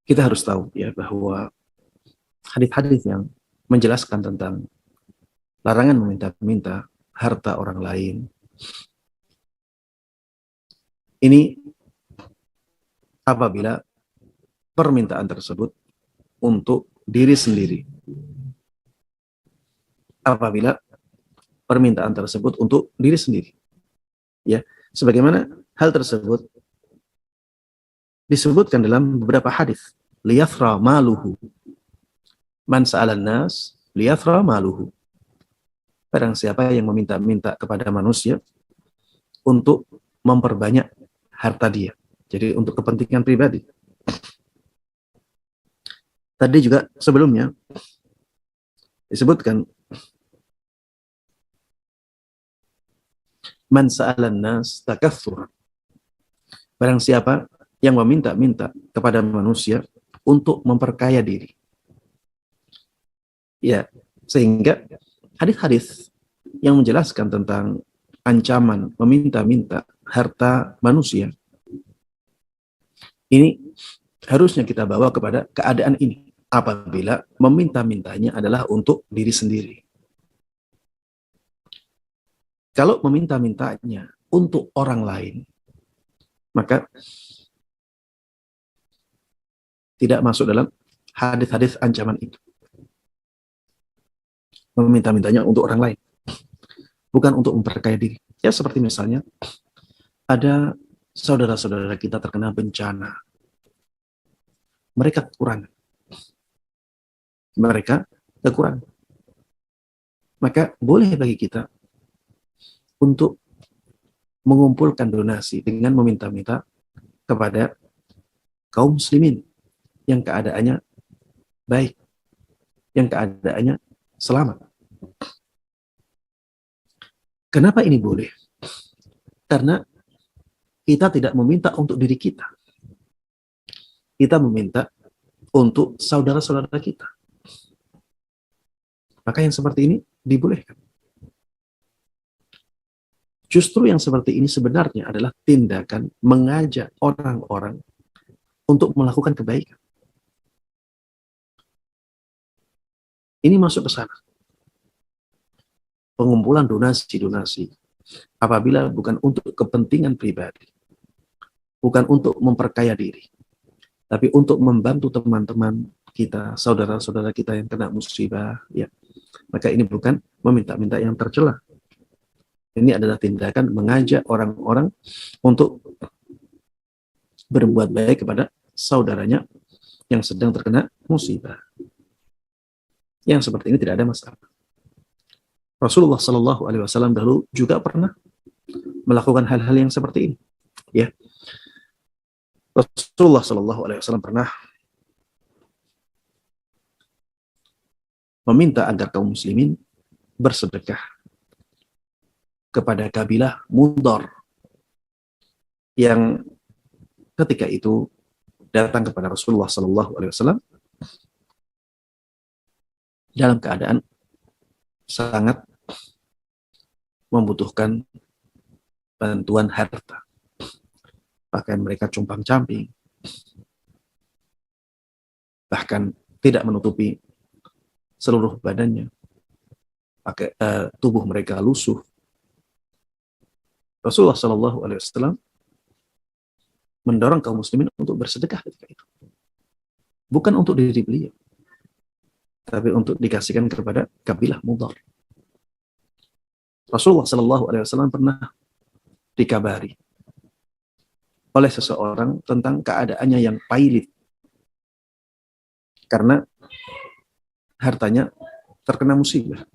kita harus tahu ya bahwa hadis-hadis yang menjelaskan tentang larangan meminta-minta harta orang lain ini apabila permintaan tersebut untuk diri sendiri. Apabila permintaan tersebut untuk diri sendiri. Ya, sebagaimana hal tersebut disebutkan dalam beberapa hadis. Liyafra maluhu. Man sa'alan nas liyafra maluhu. Barang siapa yang meminta-minta kepada manusia untuk memperbanyak harta dia. Jadi untuk kepentingan pribadi. Tadi juga sebelumnya disebutkan man sa'alan nas takatsur. Barang siapa yang meminta-minta kepada manusia untuk memperkaya diri. Ya, sehingga hadis-hadis yang menjelaskan tentang ancaman meminta-minta harta manusia ini harusnya kita bawa kepada keadaan ini apabila meminta-mintanya adalah untuk diri sendiri. Kalau meminta-mintanya untuk orang lain, maka tidak masuk dalam hadis-hadis ancaman itu. Meminta-mintanya untuk orang lain, bukan untuk memperkaya diri. Ya seperti misalnya, ada saudara-saudara kita terkena bencana. Mereka kekurangan. Maka boleh bagi kita untuk mengumpulkan donasi dengan meminta-minta kepada kaum muslimin yang keadaannya baik, yang keadaannya selamat. Kenapa ini boleh? Karena kita tidak meminta untuk diri kita. Kita meminta untuk saudara-saudara kita. Maka yang seperti ini dibolehkan. Justru yang seperti ini sebenarnya adalah tindakan mengajak orang-orang untuk melakukan kebaikan. Ini masuk ke sana. Pengumpulan donasi-donasi apabila bukan untuk kepentingan pribadi, bukan untuk memperkaya diri, tapi untuk membantu teman-teman kita, saudara-saudara kita yang kena musibah, ya, maka ini bukan meminta-minta yang tercela. Ini adalah tindakan mengajak orang-orang untuk berbuat baik kepada saudaranya yang sedang terkena musibah. Yang seperti ini tidak ada masalah. Rasulullah Shallallahu Alaihi Wasallam dahulu juga pernah melakukan hal-hal yang seperti ini. Ya, Rasulullah Shallallahu Alaihi Wasallam pernah meminta agar kaum muslimin bersedekah kepada kabilah Mudar yang ketika itu datang kepada Rasulullah Shallallahu Alaihi Wasallam dalam keadaan sangat membutuhkan bantuan harta. Bahkan mereka compang-camping, bahkan tidak menutupi seluruh badannya, pakai tubuh mereka lusuh. Rasulullah Shallallahu Alaihi Wasallam mendorong kaum muslimin untuk bersedekah ketika itu, bukan untuk diri beliau, tapi untuk dikasihkan kepada kabilah Mudar. Rasulullah Shallallahu Alaihi Wasallam pernah dikabari oleh seseorang tentang keadaannya yang pailit karena hartanya terkena musibah.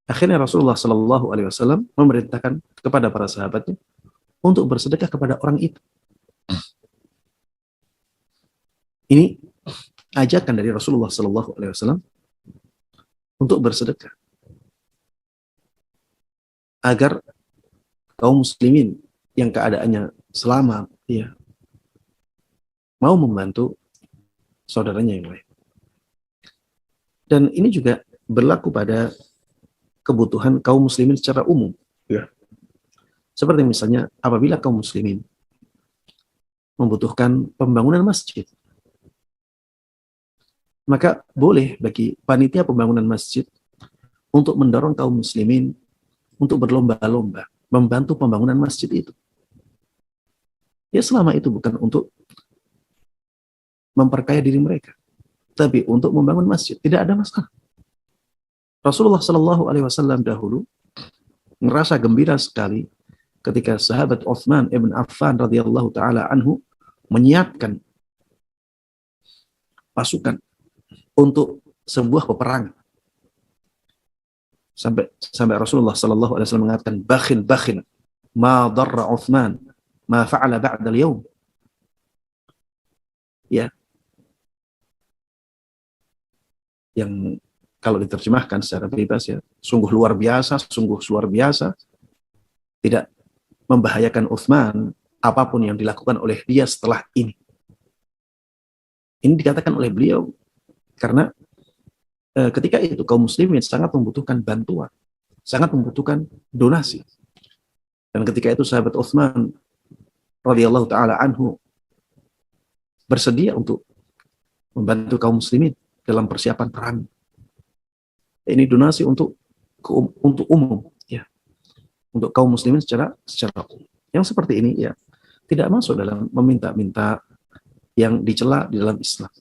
Akhirnya Rasulullah Shallallahu Alaihi Wasallam memerintahkan kepada para sahabatnya untuk bersedekah kepada orang itu. Ini ajakan dari Rasulullah Shallallahu Alaihi Wasallam untuk bersedekah agar kaum muslimin yang keadaannya selamat, ya, mau membantu saudaranya yang lain. Dan ini juga berlaku pada kebutuhan kaum muslimin secara umum, ya. Seperti misalnya apabila kaum muslimin membutuhkan pembangunan masjid. Maka boleh bagi panitia pembangunan masjid untuk mendorong kaum muslimin untuk berlomba-lomba membantu pembangunan masjid itu. Ya selama itu bukan untuk memperkaya diri mereka, tapi untuk membangun masjid, tidak ada masalah. Rasulullah Shallallahu Alaihi Wasallam dahulu merasa gembira sekali ketika sahabat Utsman ibn Affan radhiyallahu taala anhu menyiapkan pasukan untuk sebuah peperangan. Sampai Rasulullah Shallallahu Alaihi Wasallam mengatakan, bakhil, ma darra Utsman, ma fa'ala ba'da al-yawm. Ya, yang kalau diterjemahkan secara bebas ya, sungguh luar biasa, tidak membahayakan Utsman apapun yang dilakukan oleh dia setelah ini. Ini dikatakan oleh beliau karena ketika itu kaum muslimin sangat membutuhkan bantuan, sangat membutuhkan donasi. Dan ketika itu sahabat Utsman radhiyallahu taala anhu bersedia untuk membantu kaum muslimin dalam persiapan perang. Ini donasi untuk umum ya. Untuk kaum muslimin secara umum. Yang seperti ini ya tidak masuk dalam meminta-minta yang dicela di dalam Islam.